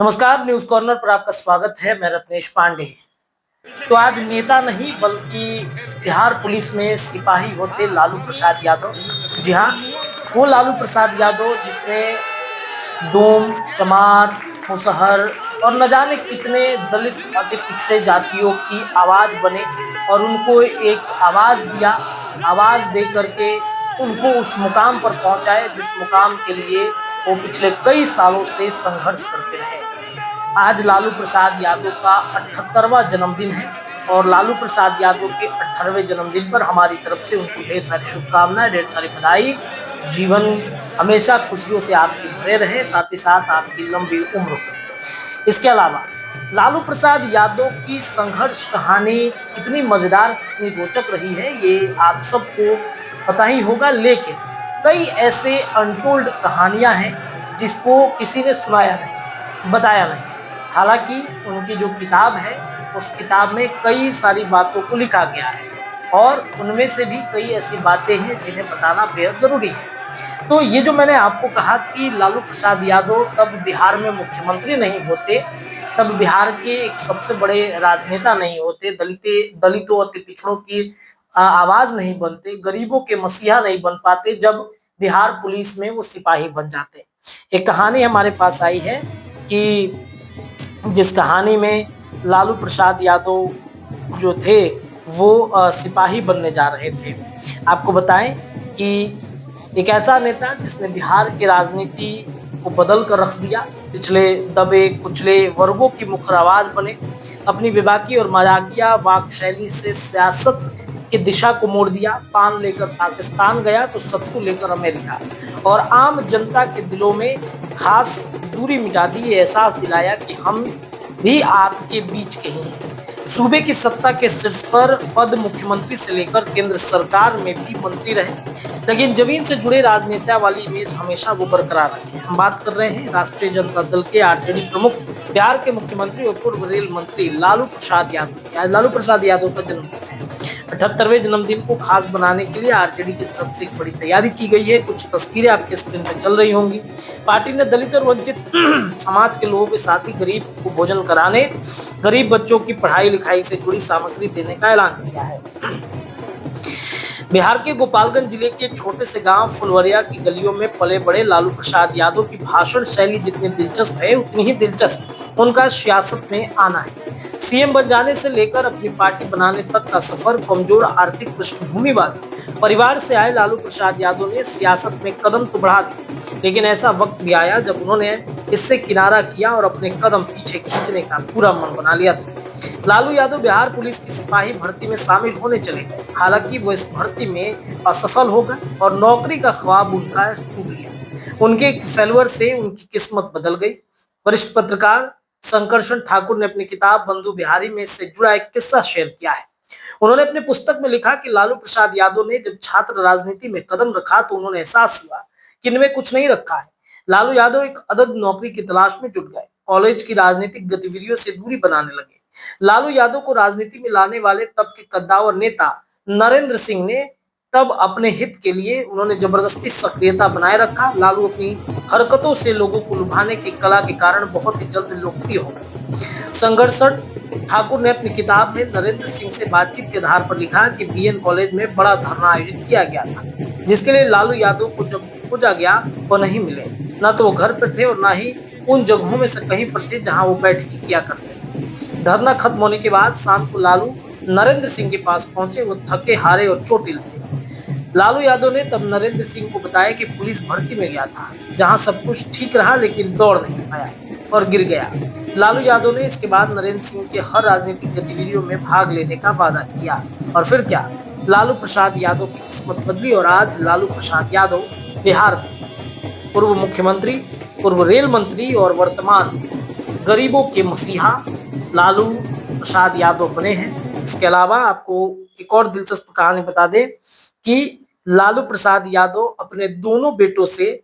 नमस्कार, news corner पर आपका स्वागत है। मैं रत्नेश पांडे। तो आज नेता नहीं बल्कि बिहार पुलिस में सिपाही होते लालू प्रसाद यादव। जी हाँ, वो लालू प्रसाद यादव जिसने डोम, चमार, मुसहर और न जाने कितने दलित अति पिछड़े जातियों की आवाज बने और उनको एक आवाज दिया। आवाज दे करके उनको उस मुकाम पर पहुंचाए जिस मुकाम के लिए वो पिछले कई सालों से संघर्ष करते रहे। आज लालू प्रसाद यादव का 78वां जन्मदिन है और लालू प्रसाद यादव के 18वें जन्मदिन पर हमारी तरफ से उनको ढेर सारी शुभकामनाएं, ढेर सारी बधाई। जीवन हमेशा खुशियों से आपके भरे रहे, साथ ही साथ आपकी लंबी उम्र हो। इसके अलावा लालू प्रसाद यादव की संघर्ष कहानी कितनी मजेदार, कितनी रोचक रही है ये आप सबको पता ही होगा, लेकिन कई ऐसे अनटोल्ड कहानियां हैं जिसको किसी ने सुनाया नहीं, बताया नहीं। हालांकि उनकी जो किताब है उस किताब में कई सारी बातों को लिखा गया है और उनमें से भी कई ऐसी बातें हैं जिन्हें बताना बेहद जरूरी है। तो ये जो मैंने आपको कहा कि लालू प्रसाद यादव तब बिहार में मुख्यमंत्री नहीं होते, तब बिहार के एक सबसे बड़े राजनेता नहीं होते, दलितों और पिछड़ों की आवाज नहीं बनते, गरीबों के मसीहा नहीं बन पाते, जब बिहार पुलिस में वो सिपाही बन जाते। एक कहानी हमारे पास आई है कि जिस कहानी में लालू प्रसाद यादव जो थे वो सिपाही बनने जा रहे थे। आपको बताएं कि एक ऐसा नेता जिसने बिहार की राजनीति को बदल कर रख दिया, पिछले दबे कुचले वर्गों की मुखर आवाज बने, अपनी बेबाकी और मजाकिया वाक शैली से सियासत की दिशा को मोड़ दिया। पान लेकर पाकिस्तान गया तो सत्तू लेकर अमेरिका, और आम जनता के दिलों में खास दूरी मिटा दी, ये एहसास दिलाया कि हम भी आपके बीच के ही हैं। सूबे की सत्ता के शीर्ष पर पद मुख्यमंत्री से लेकर केंद्र सरकार में भी मंत्री रहे, लेकिन जमीन से जुड़े राजनेता वाली इमेज हमेशा वो बरकरार रखे। हम बात कर रहे हैं राष्ट्रीय जनता दल के आरजेडी प्रमुख, बिहार के मुख्यमंत्री और पूर्व रेल मंत्री लालू प्रसाद यादव। आज लालू प्रसाद यादव का जन्मदिन है। 78वें जन्मदिन को खास बनाने के लिए आरजेडी की तरफ से एक बड़ी तैयारी की गई है। कुछ तस्वीरें आपके स्क्रीन पर चल रही होंगी। पार्टी ने दलित और वंचित समाज के लोगों के साथ ही गरीब को भोजन कराने, गरीब बच्चों की पढ़ाई लिखाई से जुड़ी सामग्री देने का ऐलान किया है। बिहार के गोपालगंज जिले के छोटे से गांव फुलवरिया की गलियों में पले बड़े लालू प्रसाद यादव की भाषण शैली जितनी दिलचस्प है, उतनी ही दिलचस्प उनका सियासत में आना है। सीएम बन जाने से लेकर अपनी पार्टी बनाने तक का सफर कमजोर आर्थिक पृष्ठभूमि वाले परिवार से आए लालू प्रसाद यादव ने सियासत में कदम तो बढ़ा दिए, लेकिन ऐसा वक्त भी आया जब उन्होंने इससे किनारा किया और अपने कदम पीछे खींचने का पूरा मन बना लिया था। लालू यादव बिहार पुलिस की सिपाही भर्ती में शामिल होने चले गए। हालांकि वो इस भर्ती में असफल हो गए और नौकरी का ख्वाब उनका टूट गया। उनके एक फेलवर से उनकी किस्मत बदल गई। वरिष्ठ पत्रकार शंकरशन ठाकुर ने अपनी किताब बंधु बिहारी में इससे जुड़ा एक किस्सा शेयर किया है। उन्होंने अपने पुस्तक में लिखा कि लालू प्रसाद यादव ने जब छात्र राजनीति में कदम रखा तो उन्होंने एहसास हुआ कि इनमें कुछ नहीं रखा है। लालू यादव एक अदद नौकरी की तलाश में जुट गए, कॉलेज की राजनीतिक गतिविधियों से दूरी बनाने लगे। लालू यादव को राजनीति में लाने वाले तब के कद्दावर नेता नरेंद्र सिंह ने तब अपने हित के लिए उन्होंने जबरदस्ती सक्रियता बनाए रखा। लालू अपनी हरकतों से लोगों को लुभाने की कला के कारण बहुत ही जल्द लोकप्रिय हो गए। संघर्षण ठाकुर ने अपनी किताब में नरेंद्र सिंह से बातचीत के आधार पर लिखा कि बीएन कॉलेज में बड़ा धरना आयोजित किया गया था, जिसके लिए लालू यादव को जब खोजा गया वो नहीं मिले। न तो वो घर पर थे और न ही उन जगहों में से कहीं पर थे जहां वो बैठकी किया करते थे। धरना खत्म होने के बाद शाम को लालू नरेंद्र सिंह के पास पहुंचे। वो थके हारे और चोटिल थे। लालू यादव ने तब नरेंद्र सिंह को बताया कि पुलिस भर्ती में गया था, जहां सब कुछ ठीक रहा लेकिन दौड़ नहीं पाया और गिर गया। लालू यादव ने इसके बाद नरेंद्र सिंह के हर राजनीतिक गतिविधियों में भाग लेने का वादा किया, और फिर क्या, लालू प्रसाद यादव की किस्मत बदली और आज लालू प्रसाद यादव बिहार के पूर्व मुख्यमंत्री, पूर्व रेल मंत्री और वर्तमान गरीबों के मसीहा लालू प्रसाद यादव बने हैं। इसके अलावा आपको एक और दिलचस्प कहानी बता दें कि लालू प्रसाद यादव अपने दोनों बेटों से,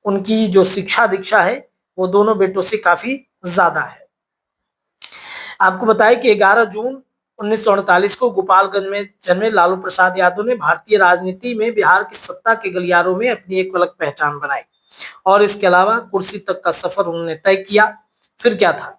उनकी जो शिक्षा दीक्षा है वो दोनों बेटों से काफी ज्यादा है। आपको बताएं कि 11 जून 1948 को गोपालगंज में जन्मे लालू प्रसाद यादव ने भारतीय राजनीति में बिहार की सत्ता के गलियारों में अपनी एक अलग पहचान बनाई और इसके अलावा कुर्सी तक का सफर उन्होंने तय किया। फिर क्या था?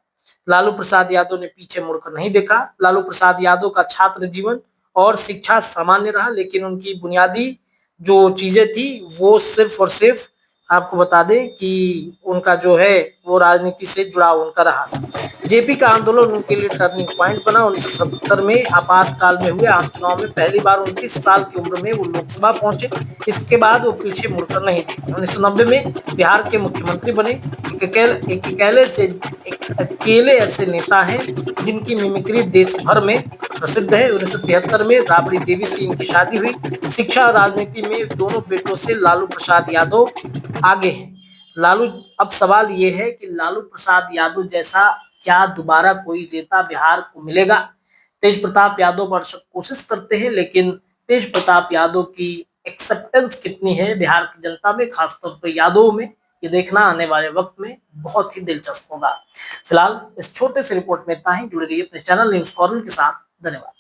लालू प्रसाद यादव ने पीछे मुड़कर नहीं देखा। लालू प्रसाद यादव का छात्र जीवन और शिक्षा सामान्य रहा, लेकिन उनकी बुनियादी जो चीजें थी वो सिर्फ और सिर्फ आपको बता दें कि उनका जो है वो राजनीति से जुड़ाव उनका रहा। जेपी का आंदोलन उनके लिए टर्निंग पॉइंट बना। 1977 में आपातकाल में हुए आम चुनाव में पहली बार 29 साल की उम्र में वो लोकसभा पहुंचे। इसके बाद वो पीछे मुड़कर नहीं देखे। 1990 में बिहार के मुख्यमंत्री बने। एक अकेले ऐसे नेता हैं जिनकी मिमिक्री देश भर में प्रसिद्ध है। 1973 में राबड़ी देवी से इनकी शादी हुई। शिक्षा और राजनीति में दोनों बेटों से लालू प्रसाद यादव आगे हैं। लालू अब सवाल ये है कि लालू प्रसाद यादव जैसा क्या दोबारा कोई नेता बिहार को मिलेगा? तेज प्रताप यादव दर्शक कोशिश करते हैं, लेकिन तेज प्रताप यादव की एक्सेप्टेंस कितनी है बिहार की जनता में, खासतौर पर यादव में, ये देखना आने वाले वक्त में बहुत ही दिलचस्प होगा। फिलहाल इस छोटे से रिपोर्ट में इतना ही। जुड़े रहिए अपने चैनल न्यूज़ कॉर्नर के साथ। धन्यवाद।